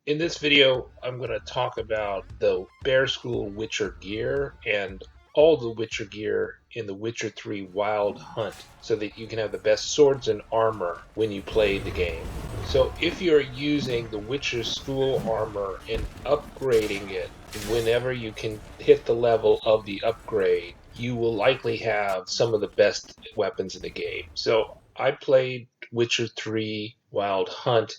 In this video, I'm going to talk about the Bear School Witcher gear and all the Witcher gear in the Witcher 3 Wild Hunt so that you can have the best swords and armor when you play the game. So if you're using the Witcher School armor and upgrading it whenever you can hit the level of the upgrade, you will likely have some of the best weapons in the game. So I played Witcher 3 Wild Hunt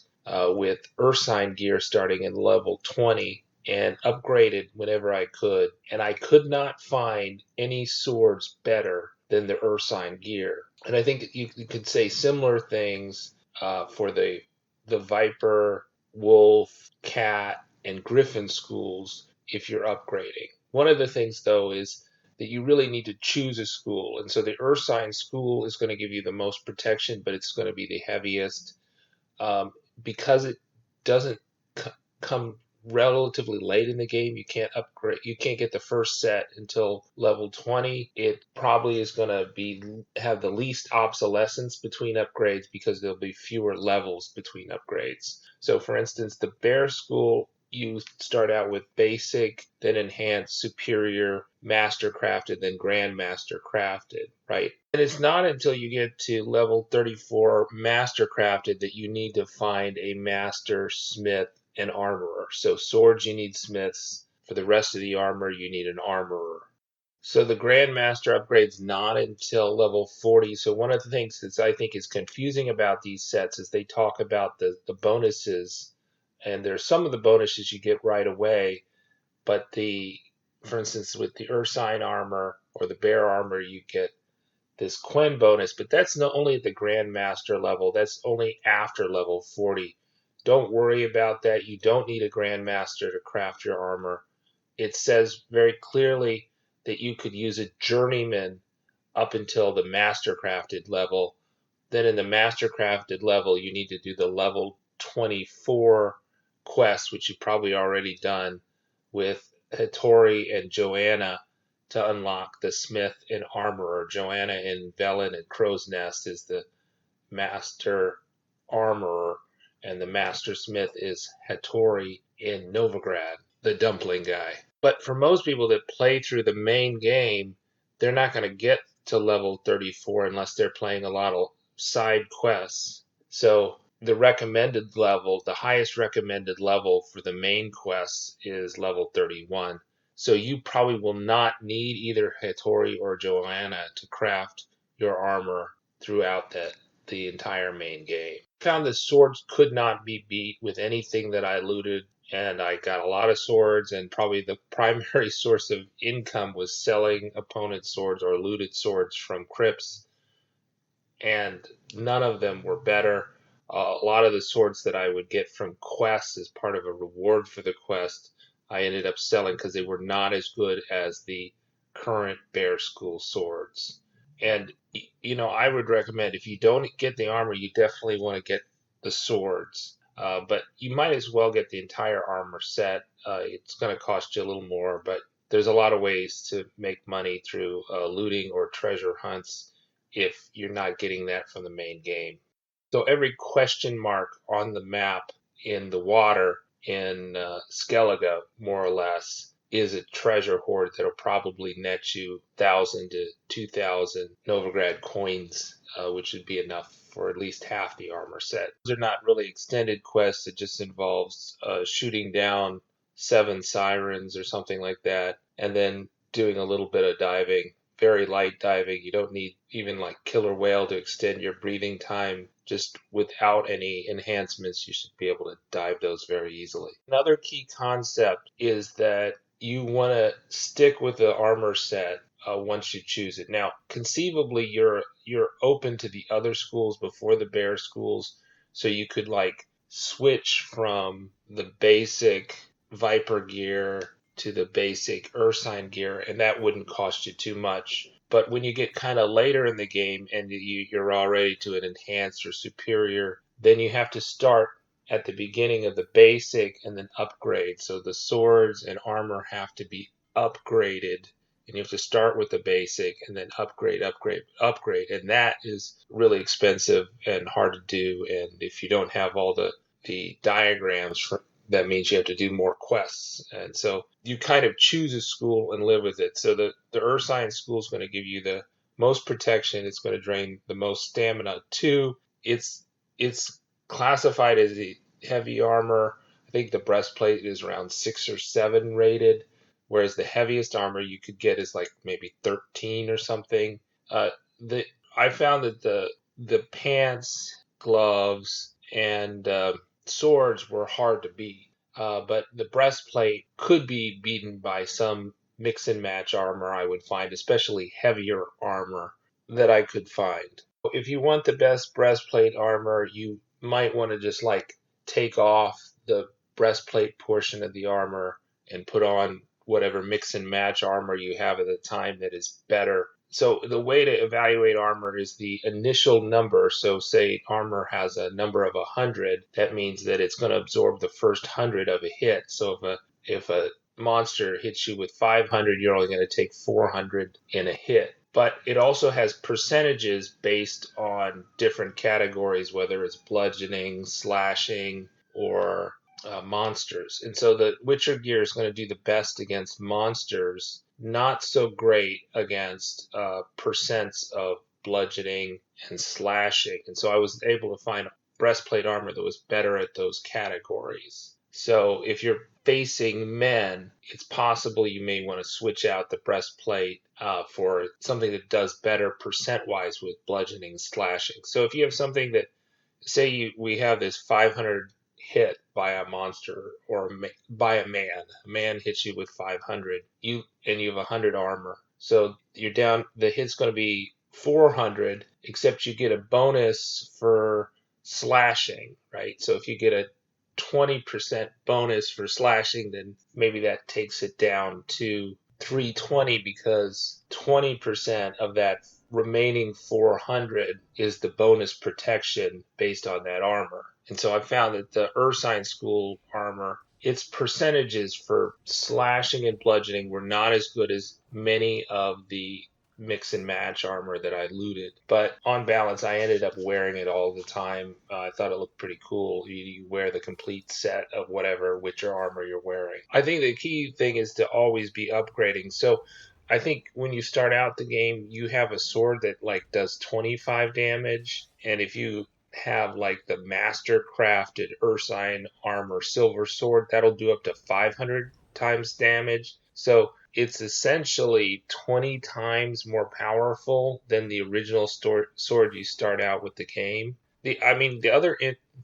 with Ursine gear starting in level 20 and upgraded whenever I could. And I could not find any swords better than the Ursine gear. And I think you could say similar things for the Viper, Wolf, Cat, and Griffin schools if you're upgrading. One of the things, though, is that you really need to choose a school. And so the Ursine school is going to give you the most protection, but it's going to be the heaviest. Because it doesn't come relatively late in the game, you can't upgrade, you can't get the first set until level 20. It probably is going to have the least obsolescence between upgrades because there'll be fewer levels between upgrades. So for instance, the Bear School, you start out with basic, then enhanced, superior, mastercrafted, then grandmaster crafted, right? And it's not until you get to level 34 mastercrafted that you need to find a master smith and armorer. So swords, you need smiths. For the rest of the armor, you need an armorer. So the Grandmaster upgrade's not until level 40. So one of the things that I think is confusing about these sets is they talk about the bonuses, and there's some of the bonuses you get right away, but for instance, with the Ursine armor or the Bear armor, you get this Quen bonus, but that's not only at the Grandmaster level, that's only after level 40. Don't worry about that. You don't need a Grandmaster to craft your armor. It says very clearly that you could use a journeyman up until the mastercrafted level. Then in the mastercrafted level, you need to do the level 24 quest, which you've probably already done with Hattori and Joanna to unlock the smith and armorer. Joanna in Velen and Crow's Nest is the master armorer, and the master smith is Hattori in Novigrad, the dumpling guy. But for most people that play through the main game, they're not going to get to level 34 unless they're playing a lot of side quests. So the recommended level, the highest recommended level for the main quests is level 31. So you probably will not need either Hattori or Joanna to craft your armor throughout the entire main game. I found that swords could not be beat with anything that I looted, and I got a lot of swords, and probably the primary source of income was selling opponent swords or looted swords from crypts, and none of them were better. A lot of the swords that I would get from quests as part of a reward for the quest, I ended up selling because they were not as good as the current Bear School swords. And, I would recommend if you don't get the armor, you definitely want to get the swords. But you might as well get the entire armor set. It's going to cost you a little more, but there's a lot of ways to make money through looting or treasure hunts if you're not getting that from the main game. So every question mark on the map in the water in Skellige, more or less, is a treasure hoard that'll probably net you 1,000 to 2,000 Novigrad coins, which would be enough for at least half the armor set. Those are not really extended quests. It just involves shooting down 7 sirens or something like that, and then doing a little bit of diving. Very light diving. You don't need even like killer whale to extend your breathing time. Just without any enhancements, you should be able to dive those very easily. Another key concept is that you want to stick with the armor set once you choose it. Now, conceivably, you're open to the other schools before the Bear schools, so you could like switch from the basic Viper gear to the basic Ursine gear, and that wouldn't cost you too much. But when you get kind of later in the game and you're already to an enhanced or superior, then you have to start at the beginning of the basic and then upgrade. So the swords and armor have to be upgraded, and you have to start with the basic and then upgrade, and that is really expensive and hard to do. And if you don't have all the diagrams that means you have to do more quests. And so you kind of choose a school and live with it. So the Ursine school is going to give you the most protection. It's going to drain the most stamina. Two, it's classified as a heavy armor. I think the breastplate is around 6 or 7 rated, whereas the heaviest armor you could get is like maybe 13 or something. The I found that the pants, gloves, and swords were hard to beat. But the breastplate could be beaten by some mix and match armor I would find, especially heavier armor that I could find. If you want the best breastplate armor, you might want to just like take off the breastplate portion of the armor and put on whatever mix and match armor you have at the time that is better. So the way to evaluate armor is the initial number. So say armor has a number of 100, that means that it's going to absorb the first 100 of a hit. So if a monster hits you with 500, you're only going to take 400 in a hit. But it also has percentages based on different categories, whether it's bludgeoning, slashing, or monsters. And so the Witcher gear is going to do the best against monsters, not so great against percents of bludgeoning and slashing. And so I was able to find breastplate armor that was better at those categories. So if you're facing men, it's possible you may want to switch out the breastplate for something that does better percent-wise with bludgeoning and slashing. So if you have something that, say we have this 500 hit by a monster or by a man hits you with 500, you have 100 armor. So you're down, the hit's going to be 400, except you get a bonus for slashing, right? So if you get a 20% bonus for slashing, then maybe that takes it down to 320 because 20% of that remaining 400 is the bonus protection based on that armor. And so I found that the Ursine school armor, its percentages for slashing and bludgeoning were not as good as many of the mix and match armor that I looted. But on balance, I ended up wearing it all the time. I thought it looked pretty cool. You wear the complete set of whatever Witcher armor you're wearing. I think the key thing is to always be upgrading. So I think when you start out the game, you have a sword that like does 25 damage. And if you have like the mastercrafted Ursine armor silver sword, that'll do up to 500 times damage. So it's essentially 20 times more powerful than the original sword you start out with the game. The other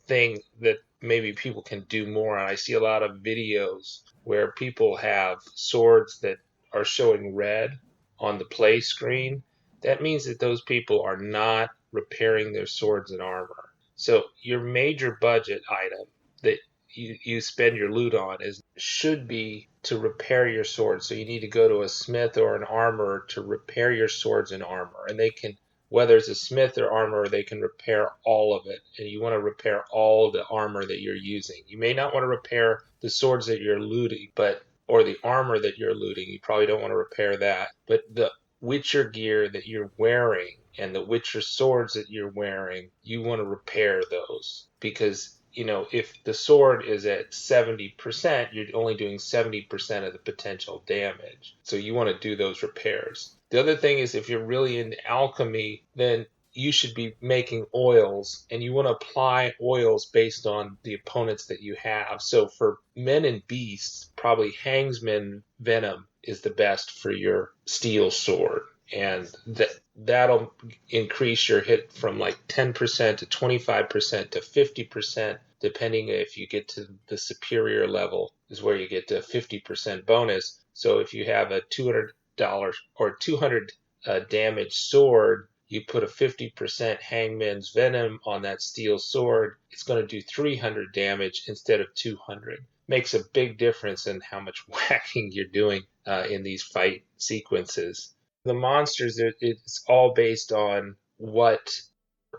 thing that maybe people can do more, and I see a lot of videos where people have swords that are showing red on the play screen. That means that those people are not repairing their swords and armor. So your major budget item that you spend your loot on should be to repair your sword. So you need to go to a smith or an armorer to repair your swords and armor. And they can, whether it's a smith or armorer, they can repair all of it. And you want to repair all the armor that you're using. You may not want to repair the swords that you're looting, or the armor that you're looting. You probably don't want to repair that. But the Witcher gear that you're wearing and the Witcher swords that you're wearing, you want to repair those. Because if the sword is at 70%, you're only doing 70% of the potential damage. So you want to do those repairs. The other thing is, if you're really into alchemy, then you should be making oils, and you want to apply oils based on the opponents that you have. So for men and beasts, probably Hangsman Venom is the best for your steel sword. And that'll increase your hit from like 10% to 25% to 50%, depending if you get to the superior level is where you get to 50% bonus. So if you have a $200 or 200 damage sword, you put a 50% Hangman's Venom on that steel sword, it's going to do 300 damage instead of 200. Makes a big difference in how much whacking you're doing in these fight sequences. The monsters, it's all based on what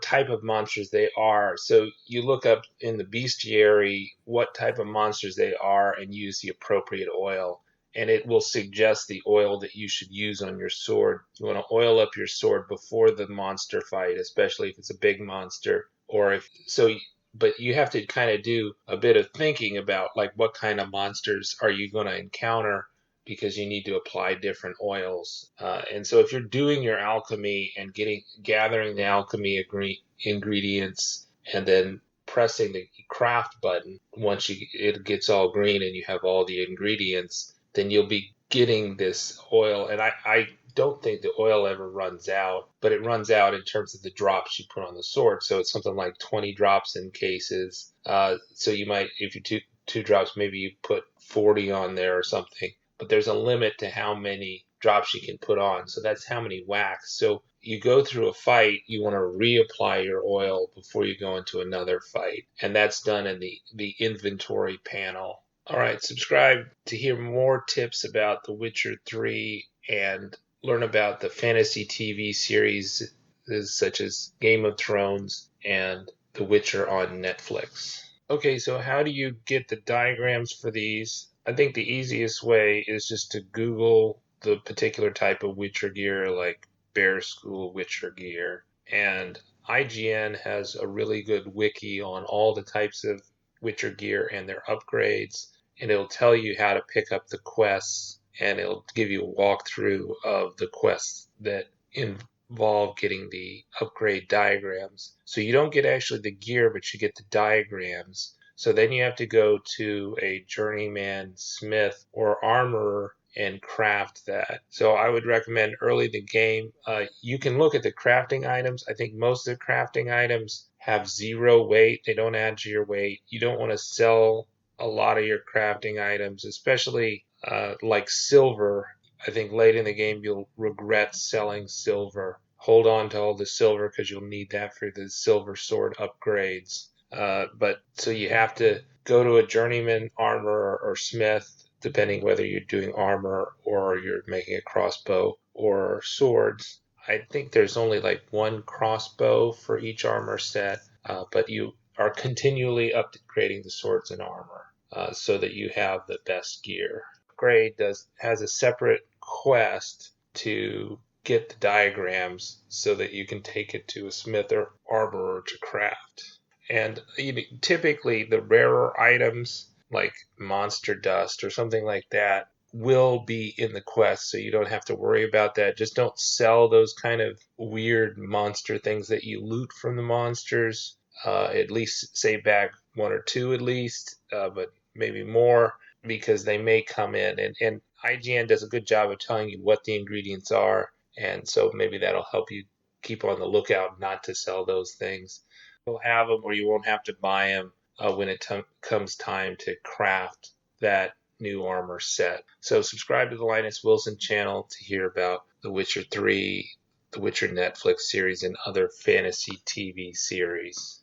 type of monsters they are. So you look up in the bestiary what type of monsters they are and use the appropriate oil. And it will suggest the oil that you should use on your sword. You want to oil up your sword before the monster fight, especially if it's a big monster. but you have to kind of do a bit of thinking about like what kind of monsters are you going to encounter because you need to apply different oils. And so if you're doing your alchemy and gathering the alchemy ingredients and then pressing the craft button, once it gets all green and you have all the ingredients, then you'll be getting this oil. And I don't think the oil ever runs out, but it runs out in terms of the drops you put on the sword. So it's something like 20 drops in cases. So you might, if you two drops, maybe you put 40 on there or something. But there's a limit to how many drops you can put on. So that's how many wax. So you go through a fight, you want to reapply your oil before you go into another fight. And that's done in the inventory panel. All right, subscribe to hear more tips about The Witcher 3 and learn about the fantasy TV series such as Game of Thrones and The Witcher on Netflix. Okay, so how do you get the diagrams for these? I think the easiest way is just to Google the particular type of Witcher gear, like Bear School Witcher gear. And IGN has a really good wiki on all the types of Witcher gear and their upgrades. And it'll tell you how to pick up the quests, and it'll give you a walkthrough of the quests that involve getting the upgrade diagrams. So you don't get actually the gear, but you get the diagrams. So then you have to go to a journeyman, smith, or armorer and craft that. So I would recommend early in the game, you can look at the crafting items. I think most of the crafting items have 0 weight. They don't add to your weight. You don't want to sell a lot of your crafting items, especially like silver. I think late in the game you'll regret selling silver. Hold on to all the silver because you'll need that for the silver sword upgrades. But so you have to go to a journeyman, armorer, or smith, depending whether you're doing armor or you're making a crossbow or swords. I think there's only like 1 crossbow for each armor set, but you are continually upgrading the swords and armor so that you have the best gear. Upgrade has a separate quest to get the diagrams so that you can take it to a smith or armorer to craft. And typically the rarer items like monster dust or something like that will be in the quest, so you don't have to worry about that. Just don't sell those kind of weird monster things that you loot from the monsters. At least save back 1 or 2 at least, but maybe more, because they may come in. And IGN does a good job of telling you what the ingredients are, and so maybe that'll help you keep on the lookout not to sell those things. You'll have them or you won't have to buy them when it comes time to craft that new armor set. So subscribe to the Linus Wilson channel to hear about The Witcher 3, The Witcher Netflix series, and other fantasy TV series.